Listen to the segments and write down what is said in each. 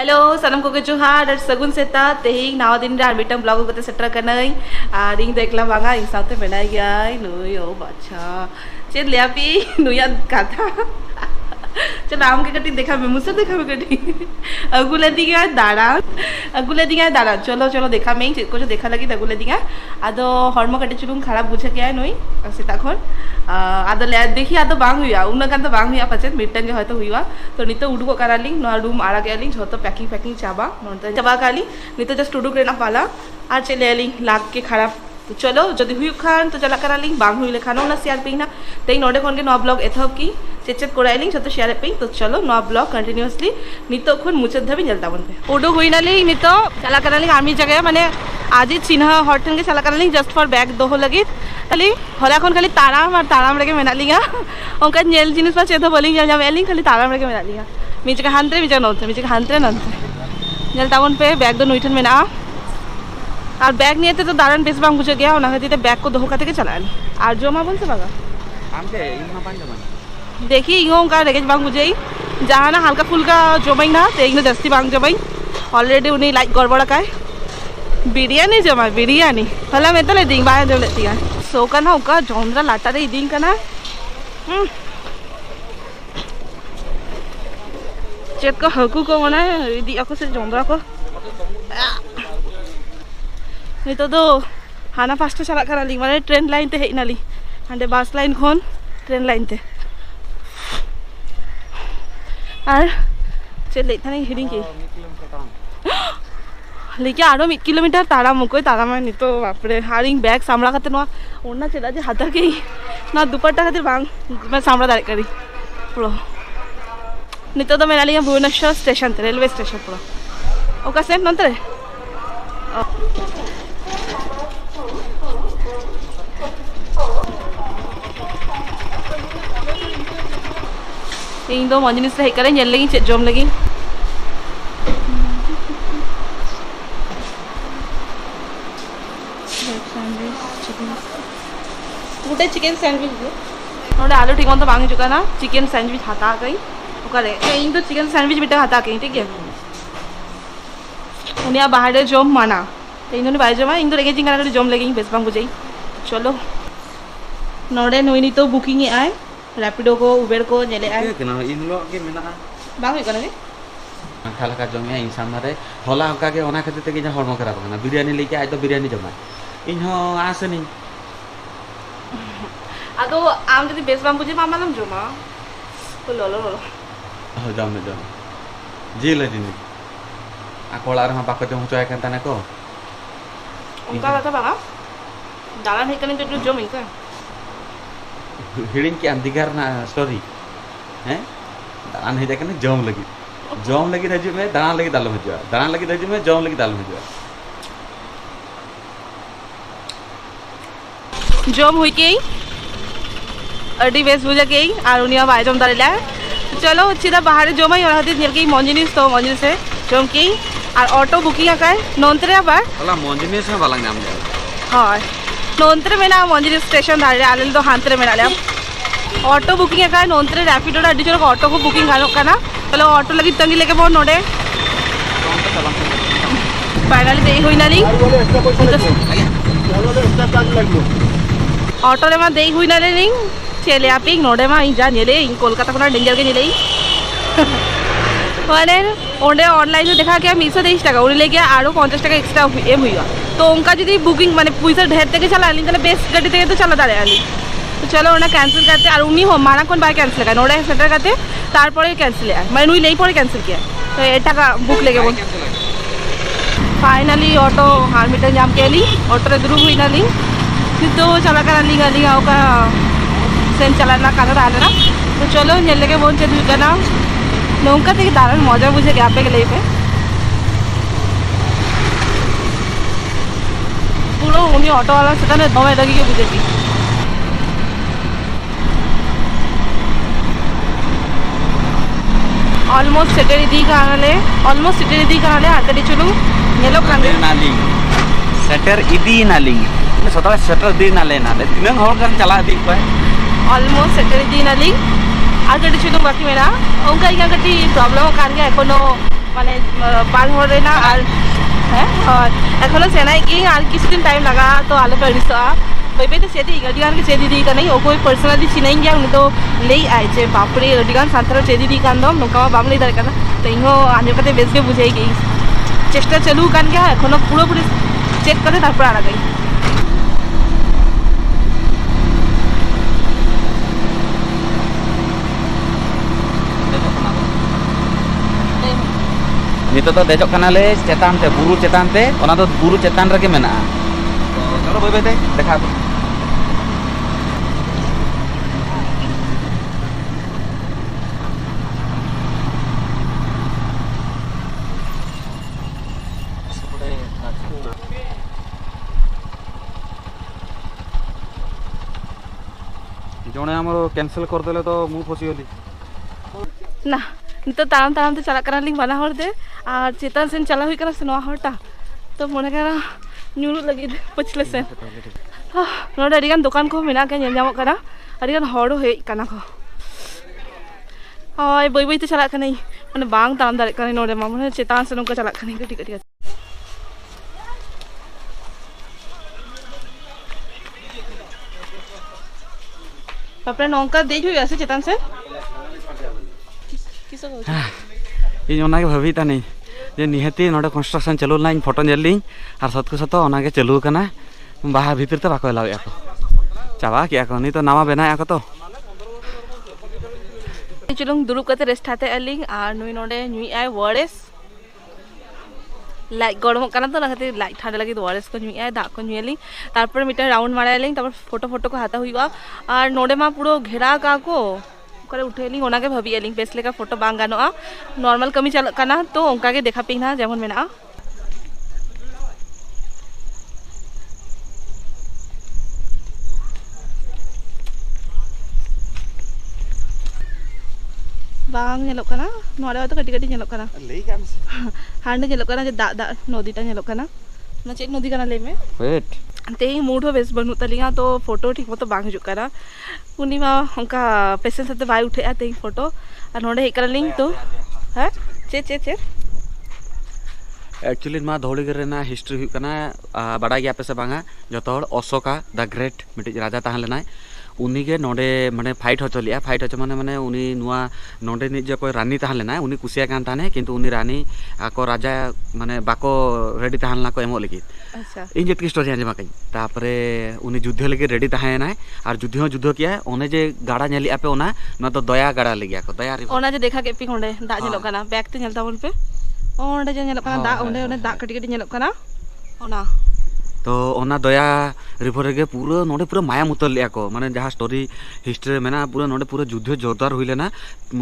hello सनम को जोहार और सगुन सेता तेही नावा दिन रे मिटम ब्लॉग को सेटर कनाई और इन देखला बागा इन साथे बेनाई गई नुई ओ बाछा चेद लेपी नुया कथा चल आम के कटी देखा मैं मुझसे देखा मैं कटी अगुले दिया दाड़ा चलो चलो देखा मैं चेद को जो देखा लगी अगुले दिया आदो हॉर्मो कटी चुलुंग खराब बुझे क्या नुई सेता खन आदो ले देखी आदो बांग हुआ उन्ना कान तो बांग हुआ पाचे मिटन के हयतो हुआ तो नितो उडुको करालिंग नो रूम आड़ा गेलिंग झोतो पैकिंग चाबा नोनते चाबा काली नितो जस्ट उडुक रेना पाला आर चले लिंग लाग के खराब तो चलो जदि हुई खान तो चला करालिंग बांग हुई लेखानो ना शेयर पेना तेई नोडे खन के नो ब्लॉग एथब की चेचेत कोराइलिंग जतो शेयर पे तो चलो नो ब्लॉग कंटिन्यूअसली नितो खन मुचत धबी जलता बन पे उडुक हुई नाली नितो चला करालिंग आर्मी जगह माने आज चिन्ह हॉटन के चला करालिंग जस्ट फॉर बैग दोहो लगी खाली हला खन खाली ताराम रेगे मेनालिंगा ओंका नेल जिनिस पा चेतो बोलिंग जल जावेलिंग खाली ताराम रेगे मेनालिंगा मिचका हांत्रे मिचका नंते जलता बन पे बैग दो नुइठन मेना और बैग नहीं तो दारन बेस बांग बुझे गया ना खातिर बैग को दोहो काते चला और जमा बोल से बागा देखी इंगो का रेगेज बांग बुझे जहाँ ना हल्का फुल्का जमाई ना तो एक जस्ती बांग जमाई ऑलरेडी उन्हें लाइक गड़बड़ा का बिरयानी जमा बिरयानी हला मैं तो ले दी बाहर जो लेती है सो का ना उका जोंद्रा लाटा रे दी का ना चेक को हकू को मना दी ako से जोंद्रा को नहीं तो हाना पास्टा चला करा ली माने ट्रेन लाइन ते हेना ली हांडे बस लाइन खन ट्रेन लाइन ते और चले थाने हिडिंग की लेकिन आरो 1 किलोमीटर तारा मुकोय तारा में नहीं तो बापरे हारिंग बैग सामला खाते ना ओना चला जे हाथा के ना दुपट्टा खातिर बांग मैं सामला दारे करी पुरो नहीं तो मैं नाली भुवनेश्वर स्टेशन ते रेलवे स्टेशन पुरो ओका सेम नंतरे इन दो मंजिल से हेकरे नेल लगी चेक जम लगी टूटे चिकन सैंडविच दे नोडे आलू ठीक तो मांग चुका ना चिकन सैंडविच हाथा गई ओकरे इन तो चिकन सैंडविच बेटा हाथा गई ठीक है उनिया बाहर जम माना तो इन बाहर जमा इन तो रेगे जिंगा कर जम लगी बेस बांग बुझाई चलो नोडे नोइनी तो बुकिंग आए रैपिडो को उबेर को नेले आए केना इन लो के मेना बांग होय कने खाला का जमे इंसान मारे होला का के ओना खातिर ते के हरमो खराब ना बिरयानी लेके आइ तो बिरयानी जमा इन हो आसनी आदो आम जदि बेस बांग बुझे मामालम जमा तो लोलो हो जाम जी ले दिन आ कोलार मा बाक जम चोय kan tane ko उनका कथा बागा दालान हेकने जो जम इनका हिडिंग की अंधिकार ना स्टोरी हैं दालान हे देखने जम लगी रजू में दाना लगी दाल में जो दाना लगी रजू में जम लगी दाल में जो जम हुई के अडी बेस बुझा के और उनिया बाय जम दारेला चलो सीधा बाहर जमाई और हती नेल के मंजिनिस तो मंजिल से जम के और ऑटो बुकिंग का नोंतरे आबार होला मंजिनिस में बालांग नाम दे हां नोंतरे में ना मंजिनिस स्टेशन दारे आलेल तो हांतरे में नाले ऑटो बुकिंग का नोंतरे रैपिडो अडी चलो ऑटो को बुकिंग गानो का ना चलो ऑटो लगी तंगी लेके बहुत नोडे फाइनली दे हुई नाली ऑटो रे मा दे हुई नाले रिंग चले आप नोडे मा जा नेले कोलकाता को डेंजर के नेले माने ओंडे ऑनलाइन देखा क्या 223 টাকা उड़ी ले गया आरो 50 টাকা एक्स्ट्रा एम हुआ तो उनका जी बुकिंग माने पैसा ढेर तक चला ली तो बेस्ट गड्डी तक तो चला दारे आली तो चलो उन्हें कैंसिल करते और उन्हीं हो माना कौन बाय कैंसिल कर नोडे सेटर करते तार परे कैंसिल है मैं नुई ले परे कैंसिल किया तो ए टाका बुक लेके बोल फाइनली ऑटो हार मीटर जाम के ली ऑटो रे दुरु हुई ना ली तो चला कर ली गाली गाँव का सेम चलाना कलर आले ना तो चलो नेल के बोल चल ना नौका थे दारण मजा बुझे गया पे के पे पूरा उन्हीं ऑटो वाला से ना दो लगी के बुझेगी ऑलमोस्ट सेटेरी दी कहाले आते चलो नेलो खाने नाली सेटर इदी नाली सतरा सेटर दी नाले तीन हर गान चला दी पे ऑलमोस्ट सेटेरी दी नाली आगे चलो बाकी मेरा उनका यहाँ कटी प्रॉब्लम कान गया एकोनो माने बार हर रेना और हाँ एखोनो सेनाई की और किसी दिन टाइम लगा तो आले परिसो बै बै तो चेदी अडिगान के चेदी दी कनै ओकोय पर्सनली चिनाइन गया उनी तो लई आइ जे बापरे अडिगान सानतार चेदी दी कान दम नोका बाम लई दारे काना तो इहो आने कते बेस के बुझाई गई चेष्टा चालू कान गया एखोनो पूरा पूरी चेक करे तारपर आना गई नितो तो देजो कनाले चेतान ते बुरु चेतान ते ओना तो बुरु चेतान रगे मेना चलो बै बै ते देखा जने हमरो कैंसिल कर देले तो मु फसी गली ना नितो ताराम ताराम ते चला करा लिंग बना हर दे और चेतन सेन चला हुई करा से नवा हरटा तो मोने करा न्यूरु लगी पछले से नोडे अडिगान दुकान को मेना के नेल करा अडिगान हड़ो हे कना को ओय बै बै ते चला कनै माने बांग ताराम दारे कनै नोडे माने चेतन से नोका चला कनै कटी कटी पापरे नौका देख हुई ऐसे चेतन से इन ओना के भाबीता नहीं जे निहती नोडे कंस्ट्रक्शन चलू ना इन फोटो नेली और सत को सत ओना के चलू कना बाहर भीतर ते बाको लावे को चाबा किया को नहीं तो नामा बनाया को तो चलुंग दुरुब कते रेस्ट हाते अलिंग और नुई नोडे नुई आय वरेस लाइट गरम कना तो लगते लाइट ठंडा लगी वरेस को नुई आय दा को नुई अलिंग तारपर मीटर राउंड मारा अलिंग तारपर फोटो फोटो को हाता हुईवा और नोडे मा पूरो घेरा का को करे उठेली ओना के भाबी अलिंग बेस लेका फोटो बांग गानोआ नॉर्मल कमी चल कना तो ओंका के देखा पिना जेमन मेना बांग नेलो कना नोडे तो कटी कटी नेलो कना लेई काम से हांड नेलो कना जे दा दा नदीटा नेलो कना ना चेक नदी कना ले में वेट ते मूड बेस बनू तलिया तो फोटो ठीक मतो बांग हिजु करा उनी मा उनका पेशेंस ते बाय उठे आते फोटो और नोडे हे करलिंग तो है चे चे चे एक्चुअली मा धौड़ी गे रेना हिस्ट्री हुई कना बड़ा गया पे से बांगा जतो अशोका द ग्रेट मिटी राजा ताहन लेना उनी के नोडे माने फाइट हो चलिया फाइट हो माने माने उनी नुआ नोडे नि जे कोई रानी ताहन लेना उनी कुसिया कान ताने किंतु उनी रानी आको राजा माने बाको रेडी ताहन ला को एमो लगी अच्छा इन जेत की स्टोरी आंजमा कई तापरे उनी युद्ध लगे रेडी ताहे ना और युद्ध किया ओने जे गाड़ा नेली आपे ओना न तो दया गाड़ा लगिया को दया ओना जे देखा के पी कोंडे दा नेलो कना बैक ते नेलता बोल पे ओंडे जे नेलो कना दा ओंडे ओने दा कटी कटी नेलो कना ओना तो ओना दया रिवर गे पूरा नोडे पूरा माया मुतल लिया को माने जहाँ स्टोरी हिस्ट्री मेना पूरा नोडे पूरा युद्ध जोरदार हुई लेना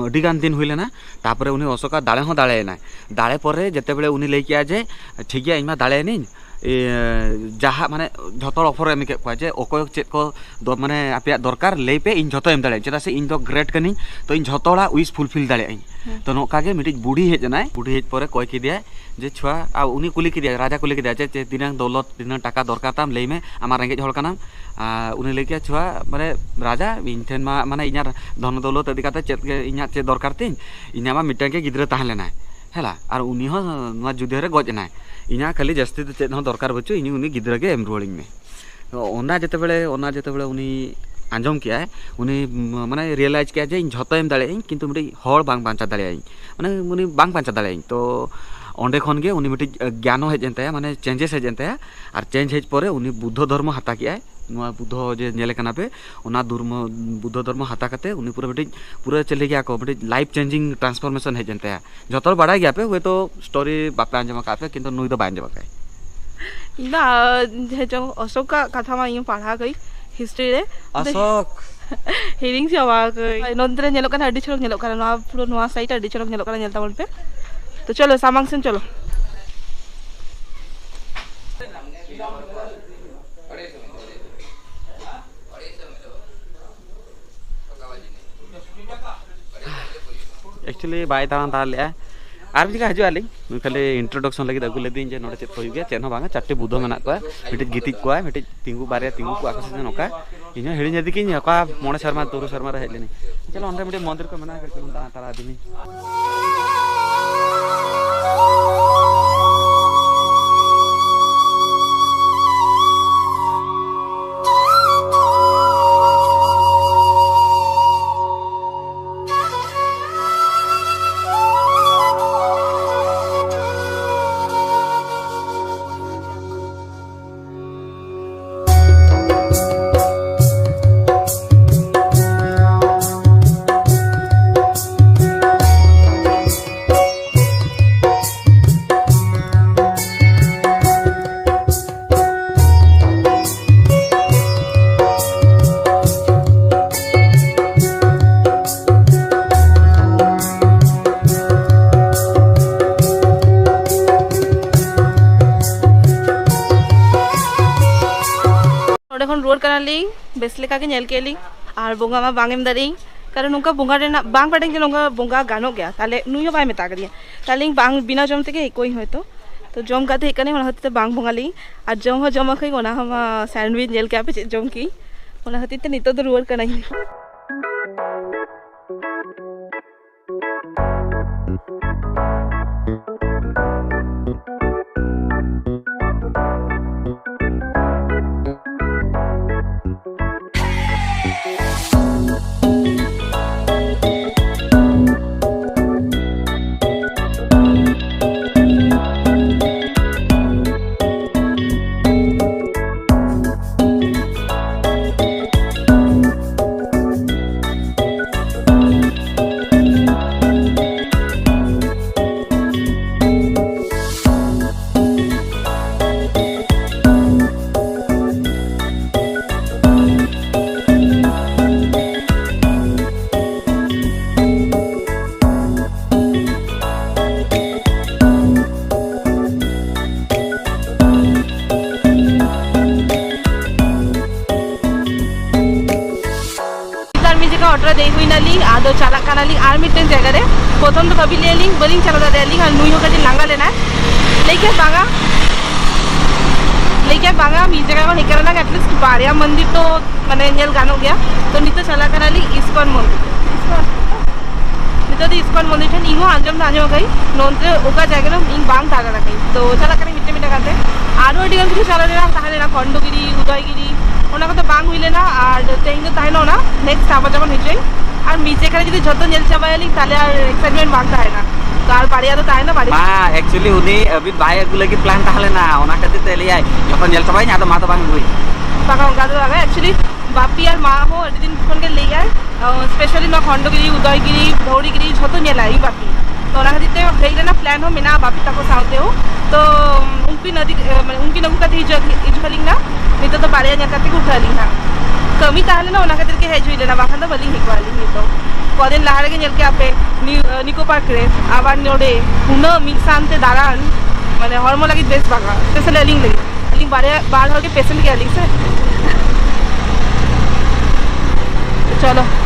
अडिगान दिन हुई लेना तापरे उनी अशोका दाड़े हो दाड़े ना दाड़े पर जेते बेले उनी लेके आ जे ठीक गया इमा दाड़े नहीं जहाँ माने झोतो ऑफर एम के जे ओको चेक को माने आपया दरकार ले पे इन झोतो एम दाड़े चेदा से इन दो ग्रेट कनी तो इन झोतोड़ा विश फुलफिल दाड़े तो नोका गे मिटी बुढ़ी हेज ना बुढ़ी हेज पर कोई की दिया जे छुआ आ उनी कुली की दिया राजा कुली की दिया जे दिनांग दौलत दिनांग टाका दरकार ताम लई में आमार रेंगे हड़ काना उनी लई के छुआ माने राजा इन ठेन मा माने इना धन दौलत इदी काते चेत के इना चे दरकार तिन इना मा मिटन के गिद्रा ताहन लेना हेला और उनी हो नुआ युद्ध रे गज ना इना खाली जस्ती तो चेत हो दरकार बच्चो इनी उनी गिद्रा के एम रुआलिंग में तो ओना जेते बेले उनी आंजम किया उनी माने रियलाइज किया जे इन झोतो एम दाड़े किंतु मिटी हड़ बांग बांचा दाड़े माने उनी बांग बांचा दाड़े तो ओंडे खन गे उनी मिटी ज्ञान हेजनता माने चेंजेस हेजनता और चेंज हेज पर उनी बुद्ध धर्म हाता किया नुआ बुद्ध जे नेले कना पे ओना धर्म बुद्ध धर्म हाता कते उनी पूरा मिटी पूरा चले गया को मिटी लाइफ चेंजिंग ट्रांसफॉर्मेशन हेजनता जतो बड़ा गया पे हुए तो स्टोरी बापे आंजमा कापे किंतु नुई तो बांजमा काई ना हे जो अशोक का कथा मा यूं पढ़ा गई हिस्ट्री रे अशोक हिरिंग जावा गई नंदरे नेलो कना अडी छोक नेलो कना नुआ पूरा नुआ साइट अडी छोक नेलो कना नेलता बोल पे तो चलो सामांग से चलो एक्चुअली बाय तान ताले आर जी हजू आली खाली इंट्रोडक्शन लगे अगुले दिन जे नोडे चेत हो गया चेन बांगा चारटे बुद्ध मेना को मिटे गिति को मिटे तिंगु बारे तिंगु को आकाश से नोका इन हेड़ी जदी कि का मोणे शर्मा तुरु शर्मा रे हेलेनी चलो अंदर मिटे मंदिर को मेना कर तारा आदमी रुआर कनाली बेस लेका के नेल केली और बोंगा मा बांगेम दारी कारण नोंका बोंगा रेना बांग बाडे के नोंका बोंगा गानो गया ताले नुयो बाय मेता करिया ताले बांग बिना जम तके कोई होयतो तो जम काते कने ओना हते बांग बोंगाली और जम हो जम खई ओना हम सैंडविच नेल के पे जम की ओना हते ते नितो रुआर कनाई ऑर्डर दे हुई नाली आदो चाला कानाली आर मिटन जगह रे प्रथम तो भाभी लेली बलिंग चला दाली और नुई होकर लांगा लेना लेके बांगा मी जगह को हेकर ना एटलीस्ट बारिया मंदिर तो माने नेल गानो गया तो नितो चला कानाली इस्कॉन मंदिर नितो दी इस्कॉन मंदिर छन इहो आंजम दाजो गई नोंते ओका जगह रे इन बांग तागा रखई तो चला काने मिटे मिटे काते आरो डिगम কিছু चला लेना ताहले ना खंडगिरी उदयगिरी ओना को तो बांग हुइले ना और तेइन तो ताइनो ना नेक्स्ट आबा जब हिजई और मीचे करे যদি যত নেল চাবাইলি তাহলে আর এক্সাইটমেন্ট বাড়তা হয় না তো আর বাড়িয়া তো তাই না বাড়ি মা एक्चुअली উনি अभी बाय গুলো কি প্ল্যান তাহলে না ওনা কাছে তেলি আই যখন নেল চাবাই না তো মা তো বাং হই বাগান গাদু লাগা एक्चुअली বাপি আর মা হো এদিন ফোন কে লেই আয় স্পেশালি না খন্ডগিরি উদয়গিরি ধৌড়িগিরি যত নেল আই বাপি तो ओना खातिर हेइले ना प्लान हो मेना बापी ताको सावते हो तो उनकी नदी माने उनकी नगु का इजखलिंग ना नहीं तो बाड़िया जाकाते को उठाली ना कमी ताहले ना ओना खातिर के हेज हुइले ना बाखान तो बली हिकवाली नहीं तो कदिन लाहारे के नेल के आपे निको पार्क रे आबार नोडे पुनो मिक्सानते दारान माने हरमो लागि बेस्ट बागा स्पेशल एलिंग बाड़िया बाड़ हो के पेशेंट के एलिंग से चलो